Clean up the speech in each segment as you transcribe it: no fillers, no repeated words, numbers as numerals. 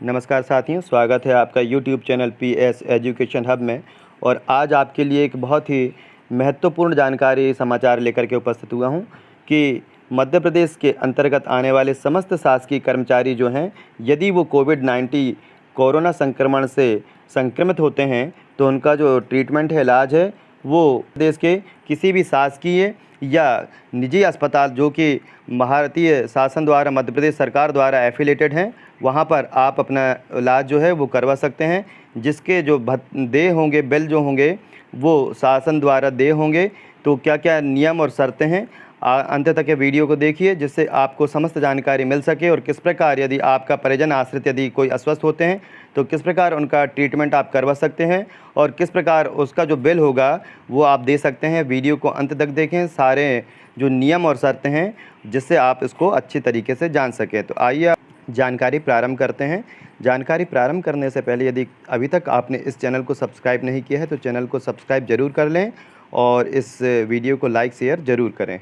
नमस्कार साथियों, स्वागत है आपका YouTube channel PS education hub में। और आज आपके लिए एक बहुत ही महत्वपूर्ण जानकारी समाचार लेकर के उपस्थित हुआ हूं कि मध्य प्रदेश के अंतर्गत आने वाले समस्त शासकीय कर्मचारी जो हैं, यदि वो कोविड-19 कोरोना संक्रमण से संक्रमित होते हैं तो उनका जो ट्रीटमेंट है, इलाज है, वो देश के किसी भी शासकीय या निजी अस्पताल जो कि भारतीय शासन द्वारा, मध्य प्रदेश सरकार द्वारा एफिलेटेड हैं, वहाँ पर आप अपना इलाज जो है वो करवा सकते हैं। जिसके जो देय होंगे, बिल जो होंगे वो शासन द्वारा देय होंगे। तो क्या क्या नियम और शर्तें हैं, अंत तक के वीडियो को देखिए जिससे आपको समस्त जानकारी मिल सके। और किस प्रकार यदि आपका परिजन आश्रित यदि कोई अस्वस्थ होते हैं तो किस प्रकार उनका ट्रीटमेंट आप करवा सकते हैं और किस प्रकार उसका जो बिल होगा वो आप दे सकते हैं। वीडियो को अंत तक देखें, सारे जो नियम और शर्तें हैं जिससे आप इसको अच्छी तरीके से जान सकें। तो आइए जानकारी प्रारंभ करते हैं। जानकारी प्रारंभ करने से पहले यदि अभी तक आपने इस चैनल को सब्सक्राइब नहीं किया है तो चैनल को सब्सक्राइब ज़रूर कर लें और इस वीडियो को लाइक शेयर ज़रूर करें।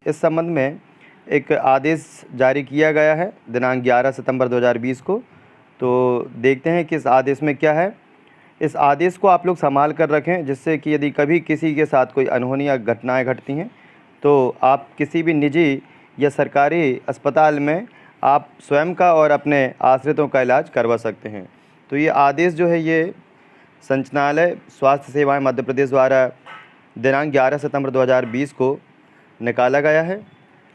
इस संबंध में एक आदेश जारी किया गया है दिनांक 11 सितंबर 2020 को। तो देखते हैं कि इस आदेश में क्या है। इस आदेश को आप लोग संभाल कर रखें जिससे कि यदि कभी किसी के साथ कोई अनहोनी या घटनाएँ घटती हैं तो आप किसी भी निजी या सरकारी अस्पताल में आप स्वयं का और अपने आश्रितों का इलाज करवा सकते हैं। तो ये आदेश जो है ये संचालनालय स्वास्थ्य सेवाएं मध्य प्रदेश द्वारा दिनांक 11 सितंबर 2020 को निकाला गया है।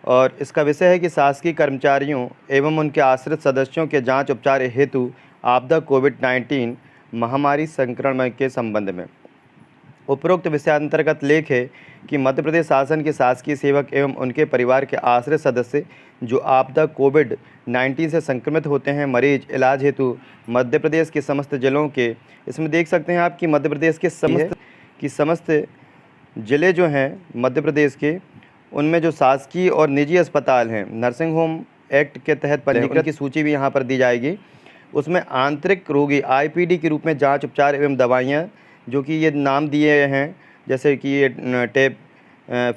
और इसका विषय है कि शासकीय कर्मचारियों एवं उनके आश्रित सदस्यों के जांच उपचार हेतु आपदा कोविड-19 महामारी संक्रमण के संबंध में उपरोक्त विषयांतर्गत लेख है कि मध्य प्रदेश शासन के शासकीय सेवक एवं उनके परिवार के आश्रित सदस्य जो आपदा कोविड-19 से संक्रमित होते हैं, मरीज इलाज हेतु मध्य प्रदेश के समस्त जिलों के, इसमें देख सकते हैं आप कि मध्य प्रदेश के समस्त ज़िले जो हैं मध्य प्रदेश के, उनमें जो शासकीय और निजी अस्पताल हैं, नर्सिंग होम एक्ट के तहत पंजीकृत की सूची भी यहाँ पर दी जाएगी। उसमें आंतरिक रोगी आईपीडी के रूप में जाँच उपचार एवं दवाइयाँ जो कि ये नाम दिए हैं, जैसे कि ये टेप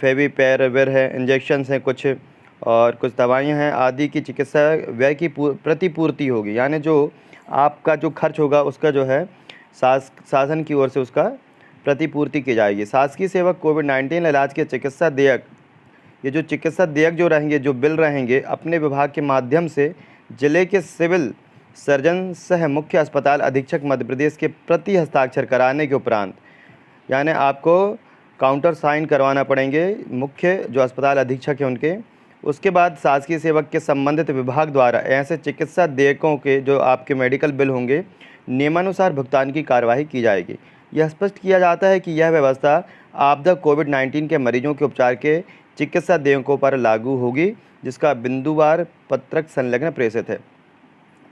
फेविपिराविर है, इंजेक्शंस हैं कुछ और कुछ दवाइयाँ हैं आदि की चिकित्सा व्यय की प्रतिपूर्ति होगी। यानी जो आपका जो खर्च होगा उसका जो है शासन की ओर से उसका प्रतिपूर्ति की जाएगी। शासकीय सेवक कोविड-19 इलाज के चिकित्सा देयक, ये जो चिकित्सा देयक जो रहेंगे, जो बिल रहेंगे, अपने विभाग के माध्यम से जिले के सिविल सर्जन सह मुख्य अस्पताल अधीक्षक मध्य प्रदेश के प्रति हस्ताक्षर कराने के उपरांत, यानी आपको काउंटर साइन करवाना पड़ेंगे मुख्य जो अस्पताल अधीक्षक हैं उनके। उसके बाद शासकीय सेवक के संबंधित विभाग द्वारा ऐसे चिकित्सा देयकों के जो आपके मेडिकल बिल होंगे नियमानुसार भुगतान की कार्यवाही की जाएगी। यह स्पष्ट किया जाता है कि यह व्यवस्था आपदा कोविड-19 के मरीजों के उपचार के चिकित्सा देयकों पर लागू होगी जिसका बिंदुवार पत्रक संलग्न प्रेषित है।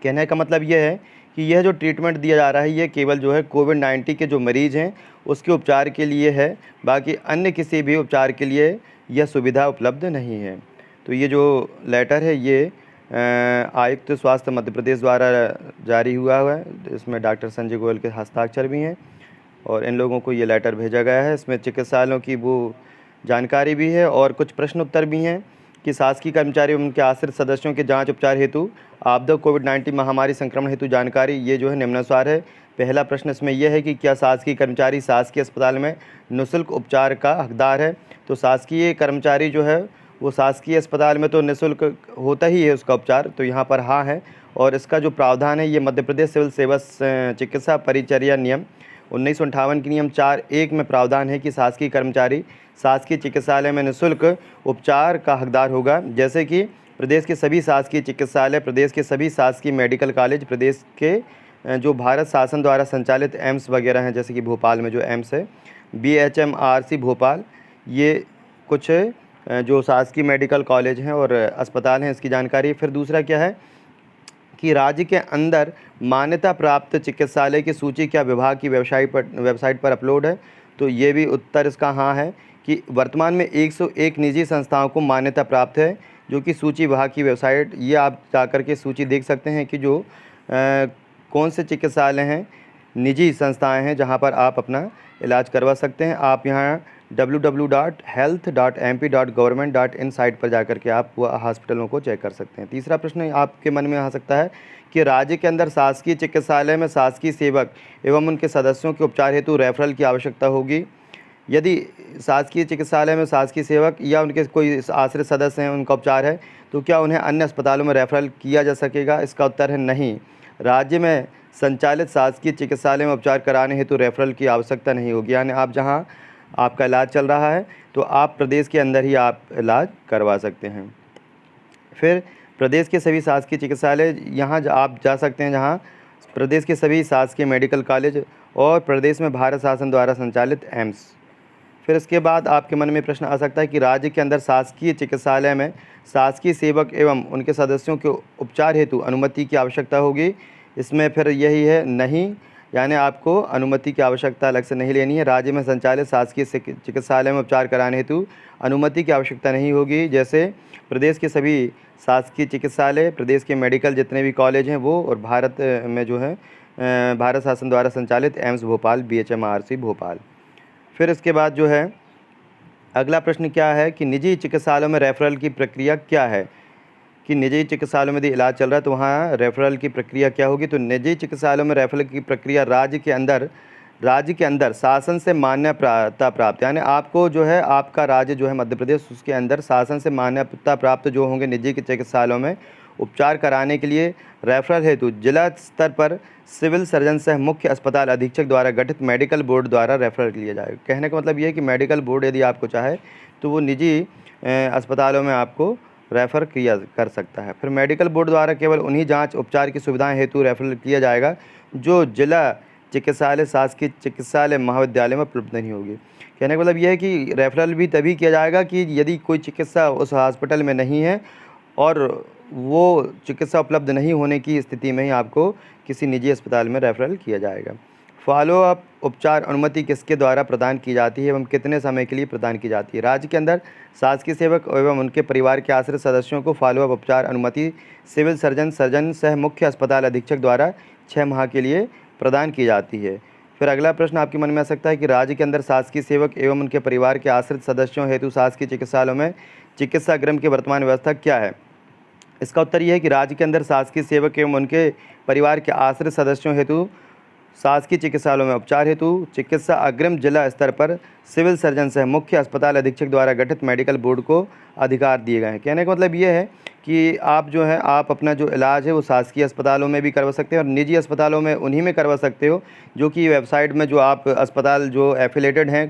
कहने का मतलब यह है कि यह जो ट्रीटमेंट दिया जा रहा है ये केवल जो है कोविड-19 के जो मरीज़ हैं उसके उपचार के लिए है, बाकी अन्य किसी भी उपचार के लिए यह सुविधा उपलब्ध नहीं है। तो ये जो लेटर है ये आयुक्त स्वास्थ्य मध्य प्रदेश द्वारा जारी हुआ है, इसमें डॉक्टर संजय गोयल के हस्ताक्षर भी हैं और इन लोगों को ये लेटर भेजा गया है। इसमें चिकित्सालयों की वो जानकारी भी है और कुछ प्रश्न उत्तर भी हैं कि शासकीय कर्मचारी एवं उनके आश्रित सदस्यों के जांच उपचार हेतु आपदा कोविड-19 महामारी संक्रमण हेतु जानकारी ये जो है निम्नानुसार है। पहला प्रश्न इसमें यह है कि क्या शासकीय कर्मचारी शासकीय अस्पताल में निःशुल्क उपचार का हकदार है। तो शासकीय कर्मचारी जो है वो शासकीय अस्पताल में तो निःशुल्क होता ही है उसका उपचार, तो यहाँ पर हाँ है। और इसका जो प्रावधान है ये मध्य प्रदेश सिविल सेवा चिकित्सा परिचर्या नियम 1958 के नियम 4(1) में प्रावधान है कि शासकीय कर्मचारी शासकीय चिकित्सालय में निःशुल्क उपचार का हकदार होगा। जैसे कि प्रदेश के सभी शासकीय चिकित्सालय, प्रदेश के सभी शासकीय मेडिकल कॉलेज, प्रदेश के जो भारत शासन द्वारा संचालित एम्स वगैरह हैं, जैसे कि भोपाल में जो एम्स है BHMRC भोपाल, ये कुछ जो शासकीय मेडिकल कॉलेज हैं और अस्पताल हैं, इसकी जानकारी। फिर दूसरा क्या है कि राज्य के अंदर मान्यता प्राप्त चिकित्सालय की सूची क्या विभाग की वेबसाइट पर अपलोड है। तो ये भी उत्तर इसका हाँ है कि वर्तमान में 101 निजी संस्थाओं को मान्यता प्राप्त है जो कि सूची विभाग की वेबसाइट, ये आप जाकर के सूची देख सकते हैं कि जो कौन से चिकित्सालय हैं, निजी संस्थाएं हैं जहां पर आप अपना इलाज करवा सकते हैं। आप यहां www.health.mp.government.in साइट पर जाकर के आप वो हॉस्पिटलों को चेक कर सकते हैं। तीसरा प्रश्न आपके मन में आ सकता है कि राज्य के अंदर शासकीय चिकित्सालय में शासकीय सेवक एवं उनके सदस्यों के उपचार हेतु रेफरल की आवश्यकता होगी। यदि शासकीय चिकित्सालय में शासकीय सेवक या उनके कोई आश्रित सदस्य हैं, उनका उपचार है, तो क्या उन्हें अन्य अस्पतालों में रेफरल किया जा सकेगा? इसका उत्तर है नहीं। राज्य में संचालित शासकीय चिकित्सालय में उपचार कराने हेतु रेफरल की आवश्यकता नहीं होगी। यानी आप जहां आपका इलाज चल रहा है तो आप प्रदेश के अंदर ही आप इलाज करवा सकते हैं। फिर प्रदेश के सभी शासकीय चिकित्सालय यहाँ आप जा सकते हैं जहाँ प्रदेश के सभी शासकीय मेडिकल कॉलेज और प्रदेश में भारत शासन द्वारा संचालित एम्स। फिर इसके बाद आपके मन में प्रश्न आ सकता है कि राज्य के अंदर शासकीय चिकित्सालय में शासकीय सेवक एवं उनके सदस्यों के उपचार हेतु अनुमति की आवश्यकता होगी। इसमें फिर यही है नहीं, यानी आपको अनुमति की आवश्यकता अलग से नहीं लेनी है। राज्य में संचालित शासकीय चिकित्सालय में उपचार कराने हेतु अनुमति की आवश्यकता नहीं होगी। जैसे प्रदेश के सभी शासकीय चिकित्सालय, प्रदेश के मेडिकल जितने भी कॉलेज हैं वो, और भारत में जो है भारत शासन द्वारा संचालित एम्स भोपाल, BHMRC भोपाल। फिर इसके बाद जो है अगला प्रश्न क्या है कि निजी चिकित्सालयों में रेफरल की प्रक्रिया क्या है, कि निजी चिकित्सालयों में यदि इलाज चल रहा है तो वहाँ रेफरल की प्रक्रिया क्या होगी। तो निजी चिकित्सालयों में रेफरल की प्रक्रिया राज्य के अंदर शासन से मान्यता प्राप्त, यानी आपको जो है आपका राज्य जो है मध्य प्रदेश, उसके अंदर शासन से मान्यता प्राप्त जो होंगे निजी चिकित्सालयों में उपचार कराने के लिए रेफरल हेतु जिला स्तर पर सिविल सर्जन सह मुख्य अस्पताल अधीक्षक द्वारा गठित मेडिकल बोर्ड द्वारा रेफरल लिया जाएगा। कहने का मतलब ये है कि मेडिकल बोर्ड यदि आपको चाहे तो वो निजी अस्पतालों में आपको रेफ़र कर सकता है। फिर मेडिकल बोर्ड द्वारा केवल उन्हीं जांच उपचार की सुविधाएं हेतु रेफरल किया जाएगा जो जिला चिकित्सालय, शासकीय चिकित्सालय, महाविद्यालय में उपलब्ध नहीं होगी। कहने का मतलब यह है कि रेफरल भी तभी किया जाएगा कि यदि कोई चिकित्सा उस हॉस्पिटल में नहीं है और वो चिकित्सा उपलब्ध नहीं होने की स्थिति में ही आपको किसी निजी अस्पताल में रेफरल किया जाएगा। फॉलोअप उपचार अनुमति किसके द्वारा प्रदान की जाती है एवं कितने समय के लिए प्रदान की जाती है? राज्य के अंदर शासकीय सेवक एवं उनके परिवार के आश्रित सदस्यों को फॉलोअप उपचार अनुमति सिविल सर्जन सह मुख्य अस्पताल अधीक्षक द्वारा 6 माह के लिए प्रदान की जाती है। फिर अगला प्रश्न आपके मन में आ सकता है कि राज्य के अंदर शासकीय सेवक एवं उनके परिवार के आश्रित सदस्यों हेतु शासकीय चिकित्सालयों में चिकित्सा गृह की वर्तमान व्यवस्था क्या है? इसका उत्तर यह है कि राज्य के अंदर शासकीय सेवक एवं उनके परिवार के आश्रित सदस्यों हेतु शासकीय चिकित्सालयों में उपचार हेतु चिकित्सा अग्रिम जिला स्तर पर सिविल सर्जन सह मुख्य अस्पताल अधीक्षक द्वारा गठित मेडिकल बोर्ड को अधिकार दिए गए हैं। कहने का मतलब ये है कि आप जो है आप अपना जो इलाज है वो शासकीय अस्पतालों में भी करवा सकते हैं और निजी अस्पतालों में उन्हीं में करवा सकते हो जो कि वेबसाइट में जो आप अस्पताल जो एफिलेटेड हैं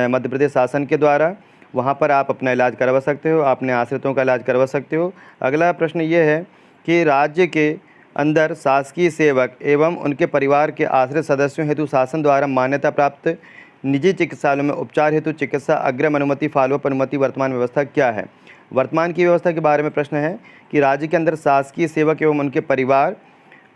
मध्य प्रदेश शासन के द्वारा, वहाँ पर आप अपना इलाज करवा सकते हो, अपने आश्रितों का इलाज करवा सकते हो। अगला प्रश्न ये है कि राज्य के अंदर शासकीय सेवक एवं उनके परिवार के आश्रित सदस्यों हेतु शासन द्वारा मान्यता प्राप्त निजी चिकित्सालयों में उपचार हेतु चिकित्सा अग्रिम अनुमति, फॉलोअप अनुमति वर्तमान व्यवस्था क्या है? वर्तमान की व्यवस्था के बारे में प्रश्न है कि राज्य के अंदर शासकीय सेवक एवं उनके परिवार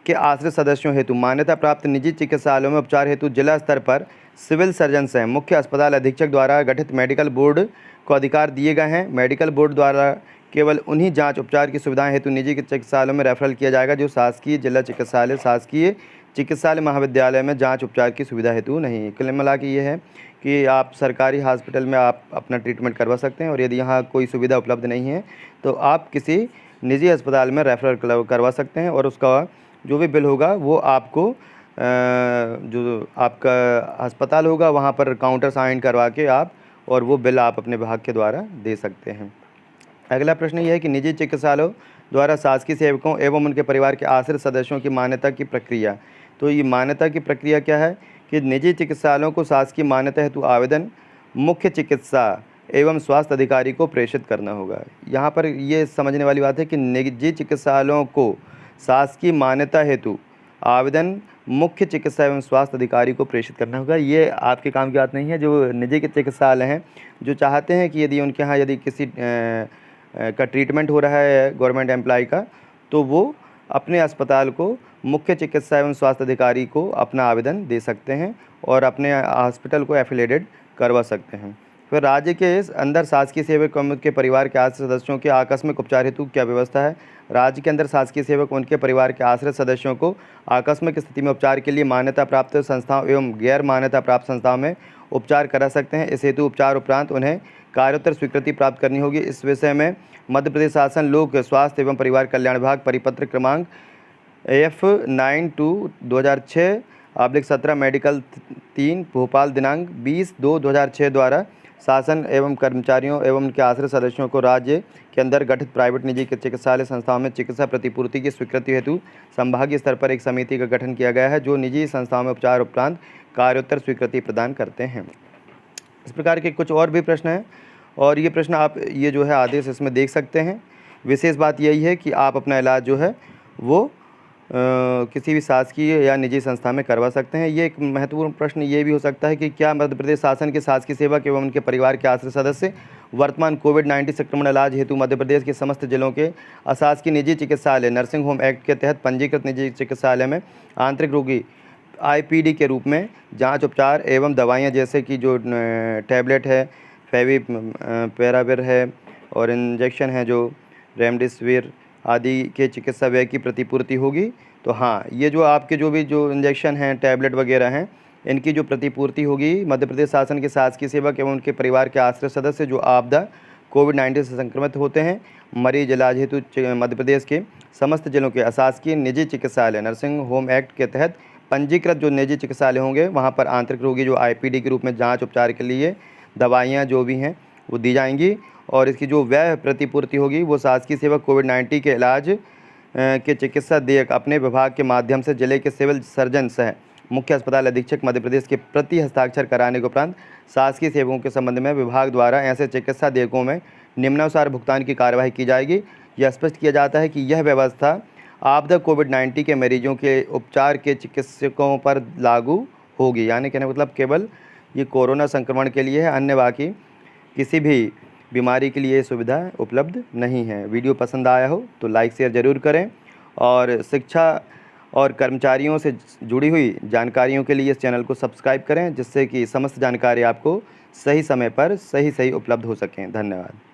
के आश्रित सदस्यों हेतु मान्यता प्राप्त निजी चिकित्सालयों में उपचार हेतु जिला स्तर पर सिविल सर्जन सह मुख्य अस्पताल अधीक्षक द्वारा गठित मेडिकल बोर्ड को अधिकार दिए गए हैं। मेडिकल बोर्ड द्वारा केवल उन्हीं जांच उपचार की सुविधाएं हेतु निजी चिकित्सालयों में रेफरल किया जाएगा जो शासकीय जिला चिकित्सालय, शासकीय चिकित्सालय, महाविद्यालय में जांच उपचार की सुविधा हेतु नहीं है। कुल मिला के ये है कि आप सरकारी हॉस्पिटल में आप अपना ट्रीटमेंट करवा सकते हैं और यदि यहाँ कोई सुविधा उपलब्ध नहीं है तो आप किसी निजी अस्पताल में रेफरल करवा सकते हैं और उसका जो भी बिल होगा वो आपको जो आपका अस्पताल होगा वहाँ पर काउंटर साइन करवा के आप और वो बिल आप अपने विभाग के द्वारा दे सकते हैं। अगला प्रश्न ये है कि निजी चिकित्सालयों द्वारा शासकीय सेवकों एवं उनके परिवार के आश्रित सदस्यों की मान्यता की प्रक्रिया। तो ये मान्यता की प्रक्रिया क्या है कि निजी चिकित्सालयों को शासकीय मान्यता हेतु आवेदन मुख्य चिकित्सा एवं स्वास्थ्य अधिकारी को प्रेषित करना होगा। यहाँ पर ये समझने वाली बात है कि निजी चिकित्सालयों को शासकीय मान्यता हेतु आवेदन मुख्य चिकित्सा एवं स्वास्थ्य अधिकारी को प्रेषित करना होगा। ये आपके काम की बात नहीं है। जो निजी चिकित्सालय हैं जो चाहते हैं कि यदि उनके यहाँ यदि किसी का ट्रीटमेंट हो रहा है गवर्नमेंट एम्प्लॉय का, तो वो अपने अस्पताल को मुख्य चिकित्सा एवं स्वास्थ्य अधिकारी को अपना आवेदन दे सकते हैं और अपने हॉस्पिटल को एफिलेटेड करवा सकते हैं। फिर राज्य के अंदर शासकीय सेवक एवं उनके परिवार के आश्रित सदस्यों के आकस्मिक उपचार हेतु क्या व्यवस्था है। राज्य के अंदर शासकीय सेवक उनके परिवार के आश्रित सदस्यों को आकस्मिक स्थिति में उपचार के लिए मान्यता प्राप्त संस्थाओं एवं गैर मान्यता प्राप्त संस्थाओं में उपचार करा सकते हैं। इस हेतु उपचार उपरांत उन्हें कार्योत्तर स्वीकृति प्राप्त करनी होगी। इस विषय में मध्य प्रदेश शासन लोक स्वास्थ्य एवं परिवार कल्याण विभाग परिपत्र क्रमांक F92/2006/17 मेडिकल 3 भोपाल दिनांक 20/2/2006 द्वारा शासन एवं कर्मचारियों एवं उनके आश्रित सदस्यों को राज्य के अंदर गठित प्राइवेट निजी चिकित्सालय संस्थाओं में चिकित्सा प्रतिपूर्ति की स्वीकृति हेतु संभागीय स्तर पर एक समिति का गठन किया गया है, जो निजी संस्थाओं में उपचार उपरांत कार्योत्तर स्वीकृति प्रदान करते हैं। इस प्रकार के कुछ और भी प्रश्न हैं और ये प्रश्न आप ये जो है आदेश इसमें देख सकते हैं। विशेष बात यही है कि आप अपना इलाज जो है वो किसी भी शासकीय या निजी संस्था में करवा सकते हैं। ये एक महत्वपूर्ण प्रश्न ये भी हो सकता है कि क्या मध्य प्रदेश शासन के शासकीय सेवक एवं उनके परिवार के आश्रित सदस्य वर्तमान कोविड-19 संक्रमण इलाज हेतु मध्य प्रदेश के समस्त जिलों के अशासकीय निजी चिकित्सालय नर्सिंग होम एक्ट के तहत पंजीकृत निजी चिकित्सालय में आंतरिक रोगी IPD के रूप में जांच उपचार एवं दवाइयाँ जैसे कि जो टैबलेट है, फेविपिराविर है और इंजेक्शन है जो रेमडेसिविर आदि के चिकित्सा व्यय की प्रतिपूर्ति होगी। तो हाँ, ये जो आपके जो भी जो इंजेक्शन हैं, टैबलेट वगैरह हैं, इनकी जो प्रतिपूर्ति होगी मध्य प्रदेश शासन के शासकीय सेवक एवं उनके परिवार के आश्रित सदस्य जो आपदा कोविड-19 से संक्रमित होते हैं, मरीज इलाज हेतु मध्य प्रदेश के समस्त जिलों के अशासकीय निजी चिकित्सालय नर्सिंग होम एक्ट के तहत पंजीकृत जो निजी चिकित्सालय होंगे वहाँ पर आंतरिक रोगी जो IPD के रूप में जाँच उपचार के लिए दवाइयाँ जो भी हैं वो दी जाएंगी और इसकी जो व्यय प्रतिपूर्ति होगी वो शासकीय सेवक कोविड-19 के इलाज के चिकित्सा देयक अपने विभाग के माध्यम से जिले के सिविल सर्जन सह मुख्य अस्पताल अधीक्षक मध्य प्रदेश के प्रति हस्ताक्षर कराने के उपरांत शासकीय सेवकों के संबंध में विभाग द्वारा ऐसे चिकित्सा देयकों में निम्नानुसार भुगतान की कार्यवाही की जाएगी। यह स्पष्ट किया जाता है कि यह व्यवस्था आपदा कोविड-19 के मरीजों के उपचार के चिकित्सकों पर लागू होगी। यानी कहने का मतलब केवल ये कोरोना संक्रमण के लिए है, अन्य बाकी किसी भी बीमारी के लिए सुविधा उपलब्ध नहीं है। वीडियो पसंद आया हो तो लाइक शेयर ज़रूर करें और शिक्षा और कर्मचारियों से जुड़ी हुई जानकारियों के लिए इस चैनल को सब्सक्राइब करें, जिससे कि समस्त जानकारी आपको सही समय पर सही उपलब्ध हो सकें। धन्यवाद।